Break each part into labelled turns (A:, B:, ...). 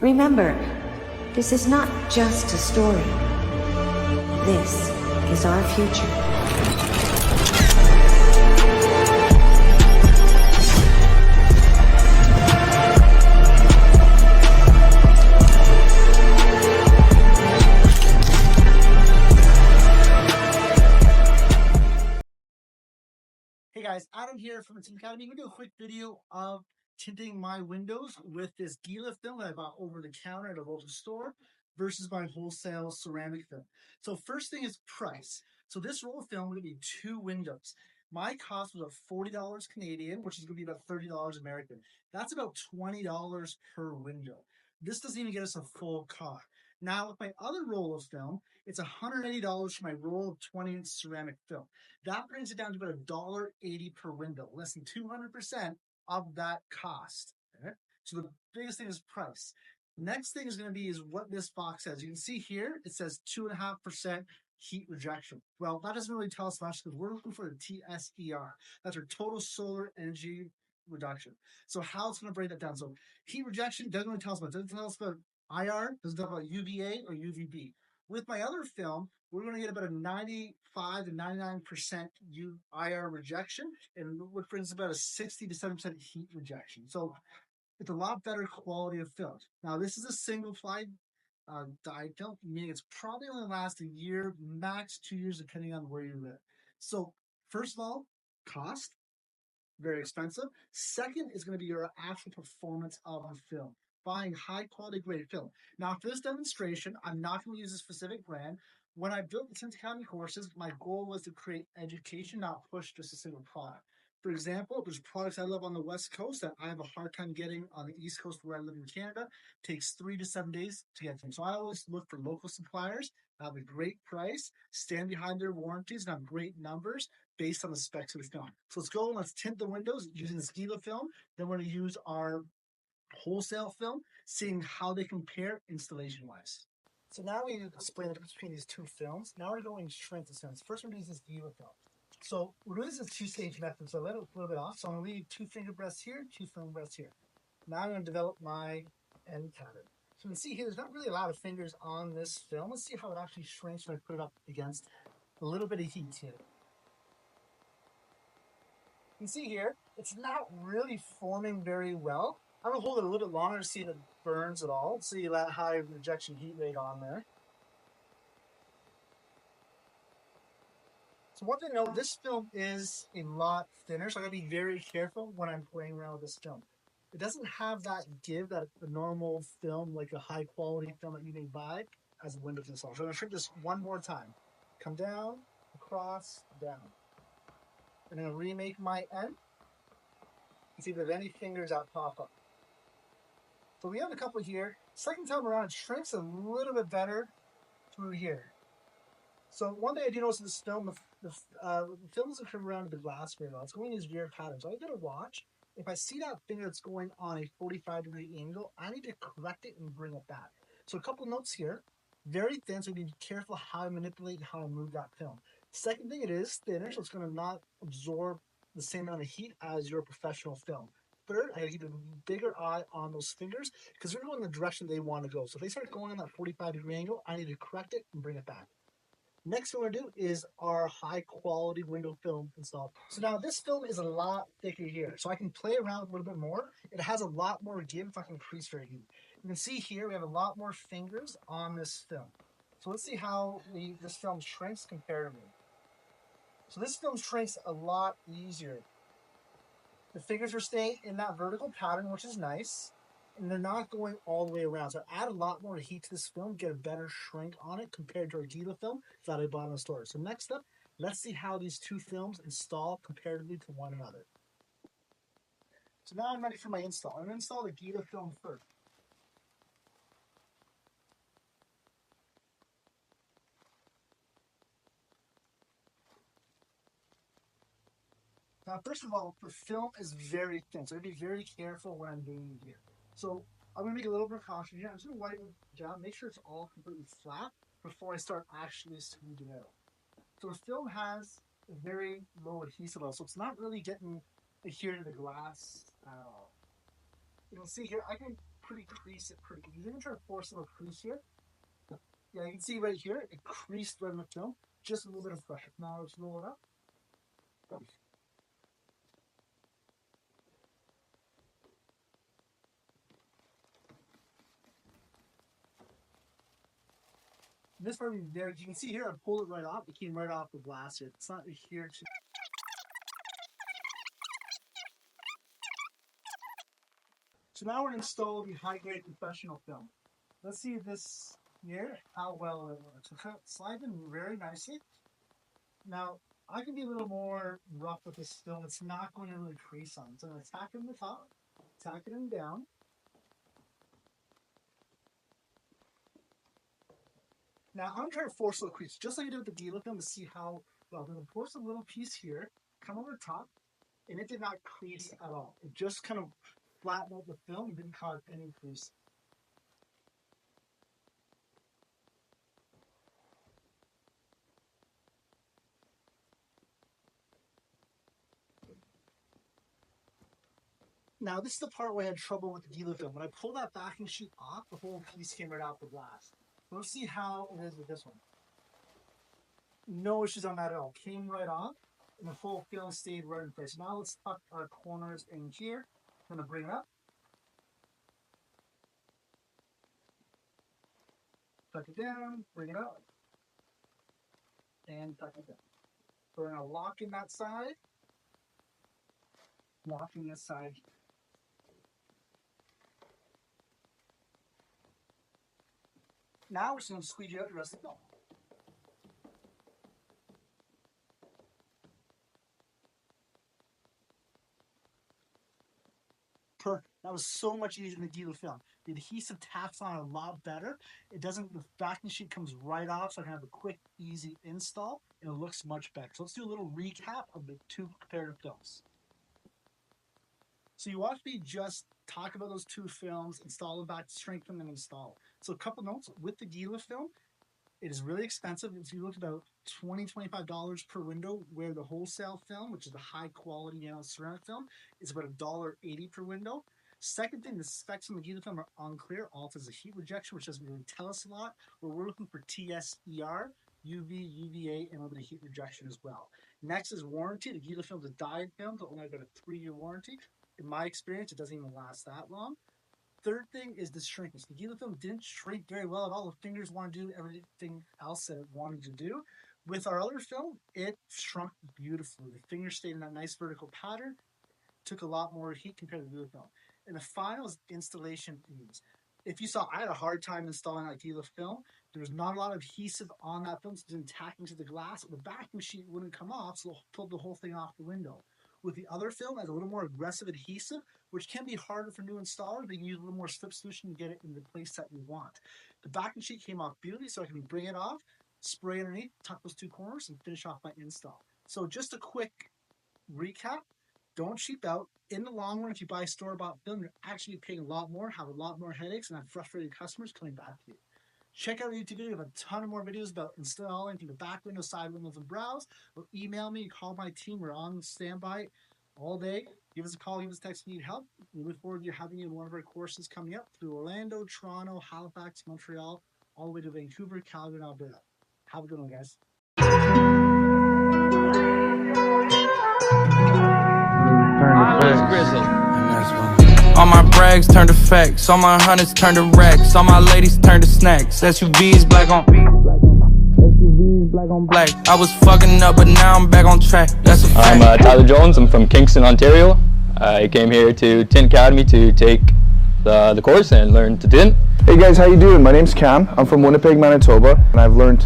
A: Remember, this is not just a story. This is our future.
B: Hey guys, Adam here from the Tint Academy. I'm going to do a quick video of tinting my windows with this Gila film that I bought over the counter at a local store versus my wholesale ceramic film. So first thing is price. So this roll of film would be 2 windows. My cost was about $40 Canadian, which is going to be about $30 American. That's about $20 per window. This doesn't even get us a full car. Now with my other roll of film, it's $180 for my roll of 20-inch ceramic film. That brings it down to about $1.80 per window, less than 200% of that cost. Okay? So the biggest thing is price. Next thing is going to be is what this box says. You can see here, it says 2.5% heat rejection. Well, that doesn't really tell us much because we're looking for the TSER. That's our total solar energy reduction. So how it's going to break that down. So heat rejection doesn't really tell us much. It doesn't tell us about IR, doesn't talk about UVA or UVB. With my other film, we're going to get about a 95 to 99% IR rejection, and what brings about a 60 to 70% heat rejection. So it's a lot better quality of film. Now, this is a single ply dye film, meaning it's probably only last a year, max 2 years, depending on where you live. So first of all, cost, very expensive. Second is going to be your actual performance of the film. Buying high quality grade film. Now for this demonstration, I'm not going to use a specific brand. When I built the Tint Academy courses, my goal was to create education, not push just a single product. For example, there's products I love on the West Coast that I have a hard time getting on the East Coast where I live in Canada. It takes 3 to 7 days to get them. So I always look for local suppliers that have a great price, stand behind their warranties, and have great numbers based on the specs of the film. So let's go and let's tint the windows using this Gila film. Then we're going to use our wholesale film, seeing how they compare installation wise. So now we explain the difference between these two films. Now we're going strength and sense. First, we're going to use this Gila film. So we're doing this as a 2-stage method, so I let it a little bit off. So I'm going to leave 2 finger breaths here, 2 finger breaths here. Now I'm going to develop my end pattern. So you can see here, there's not really a lot of fingers on this film. Let's see how it actually shrinks when I put it up against a little bit of heat here. You can see here, it's not really forming very well. I'm going to hold it a little bit longer to see if it burns at all. See that high rejection heat rate on there. So one thing to note, this film is a lot thinner, so I got to be very careful when I'm playing around with this film. It doesn't have that give that a normal film, like a high quality film that you may buy, as a window installer. So I'm going to shrink this one more time. Come down, across, down. I'm going to remake my end and see if there's any fingers that pop up. So we have a couple here. Second time around, it shrinks a little bit better through here. So one thing I do notice in this film, the film doesn't come around to the glass very well. It's going in these weird patterns. So I gotta watch. If I see that finger that's going on a 45-degree angle, I need to correct it and bring it back. So a couple notes here. Very thin, so you need to be careful how I manipulate and how I move that film. Second thing, it is thinner, so it's going to not absorb the same amount of heat as your professional film. Third, I gotta keep a bigger eye on those fingers because they're going in the direction they want to go. So if they start going in that 45-degree angle, I need to correct it and bring it back. Next thing we're going to do is our high quality window film install. So now this film is a lot thicker here. So I can play around with a little bit more. It has a lot more give if I can increase very heat. You can see here we have a lot more fingers on this film. So let's see how this film shrinks comparatively. So this film shrinks a lot easier. The fingers are staying in that vertical pattern, which is nice, and they're not going all the way around. So add a lot more heat to this film, get a better shrink on it compared to our Gila film that I bought in the store. So next up, let's see how these two films install comparatively to one another. So now I'm ready for my install. I'm going to install the Gila film first. Now, first of all, the film is very thin, so I have to be very careful when I'm doing it here. So I'm going to make a little precaution here. I'm just going to wipe it down, make sure it's all completely flat before I start actually smoothing it out. So the film has a very low adhesive level, so it's not really getting adhered to the glass at all. You can see here, I can pretty crease it pretty easy. I'm gonna try to force a little crease here. Yeah, you can see right here, it creased right in the film. Just a little bit of pressure. Now let's roll it up. This part there, you can see here, I pulled it right off. It came right off the glass here. It's not here. So now we're going to install the high-grade professional film. Let's see this here, how well it works. So slide in very nicely. Now, I can be a little more rough with this film. It's not going to really crease on. So I'm going to tack it in the top, tack it in down. Now, I'm trying to force a little crease, just like I did with the Gila film, to see how well. I'm going to force a little piece here, come over the top, and it did not crease at all. It just kind of flattened out the film and didn't cause any crease. Now, this is the part where I had trouble with the Gila film. When I pulled that backing sheet off, the whole piece came right out the glass. Let's see how it is with this one. No issues on that at all. Came right off, and the whole film stayed right in place. Now let's tuck our corners in here. I'm going to bring it up. Tuck it down, bring it up, and tuck it down. We're going to lock in that side, locking this side. Now we're just going to squeegee out the rest of the film. Perfect. That was so much easier than the Gila film. The adhesive taps on a lot better. It doesn't, the backing sheet comes right off, so I can have a quick, easy install, and it looks much better. So let's do a little recap of the two comparative films. So you watched me just talk about those two films, install them back, strengthen them, install. So a couple notes with the Gila film. It is really expensive. If you look about $20, $25 per window, where the wholesale film, which is the high quality ceramic film, is about $1.80 per window. Second thing, the specs on the Gila film are unclear. All it is a heat rejection, which doesn't really tell us a lot. But we're looking for TSER, UV, UVA, and a little bit of heat rejection as well. Next is warranty. The Gila film is a dyed film, so only got a 3-year warranty. In my experience, it doesn't even last that long. Third thing is the shrinkage. The Gila film didn't shrink very well at all. The fingers want to do everything else that it wanted to do. With our other film, it shrunk beautifully. The fingers stayed in that nice vertical pattern. Took a lot more heat compared to the Gila film. And the final is installation ease. If you saw, I had a hard time installing that Gila film. There was not a lot of adhesive on that film, so it didn't tack into the glass. The backing sheet wouldn't come off, so it pulled the whole thing off the window. With the other film, it has a little more aggressive adhesive, which can be harder for new installers. They can use a little more slip solution to get it in the place that you want. The backing sheet came off beautifully, so I can bring it off, spray underneath, tuck those two corners, and finish off my install. So just a quick recap. Don't cheap out. In the long run, if you buy store-bought film, you're actually paying a lot more, have a lot more headaches, and have frustrated customers coming back to you. Check out our YouTube video. We have a ton of more videos about installing from the back windows, side windows, and browse. Or email me, call my team. We're on standby all day. Give us a call, give us a text if you need help. We look forward to having you in one of our courses coming up through Orlando, Toronto, Halifax, Montreal, all the way to Vancouver, Calgary, and Alberta. Have a good one, guys.
C: All my brags turn to facts, all my hunters turn to racks, all my ladies turn to snacks. SUVs black on black. I was fucking up, but now I'm back on track. That's a fact.
D: I'm Tyler Jones. I'm from Kingston, Ontario. I came here to Tint Academy to take the course and learn to tint.
E: Hey guys, how you doing? My name's Cam. I'm from Winnipeg, Manitoba, and I've learned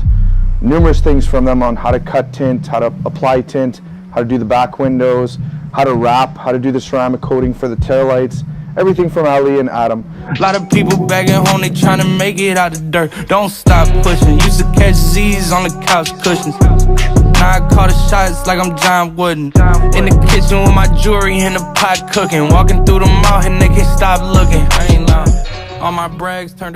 E: numerous things from them on how to cut tint, how to apply tint, how to do the back windows, how to wrap, how to do the ceramic coating for the taillights. Everything from Ali and Adam.
C: A lot of people back at home, they tryna make it out the dirt. Don't stop pushing. Used to catch Z's on the couch cushions. Now I call the shots like I'm John Wooden. In the kitchen with my jewelry in the pot cooking. Walking through the mall and they can't stop looking. I ain't lying. All my brags turned